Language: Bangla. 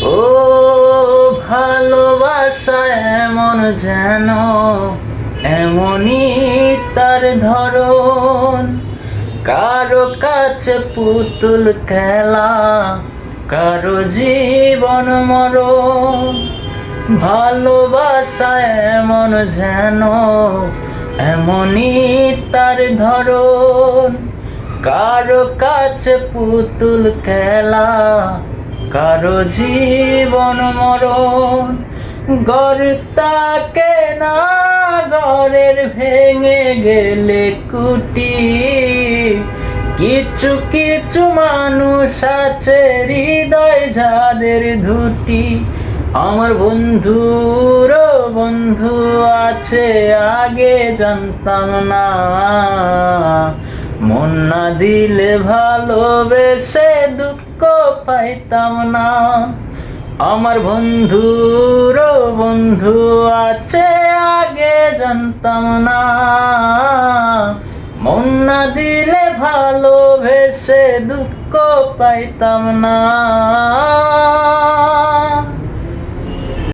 ও ভালোবাসা এমন যেন, এমনই তার ধরন। কারো কাছে পুতুল খেলা, কারো জীবন মরণ। ভালোবাসা এমন যেন, এমনই তার ধরন। কারো কাছে পুতুল খেলা, কারো জীবন মরণ। ঘর তাকে না, ঘরের ভেঙে গেলে কুটি। কিছু কিছু মানুষ আছে হৃদয় যাদের দুটি। আমার বন্ধুর বন্ধু আছে, আগে জানতাম না। মন না দিলে ভালোবেসে দুঃখ পাইতাম না। আমার বন্ধুর বন্ধু আছে, আগে জানতাম না। মন না দিলে ভালোবেসে দুঃখ পাইতাম না।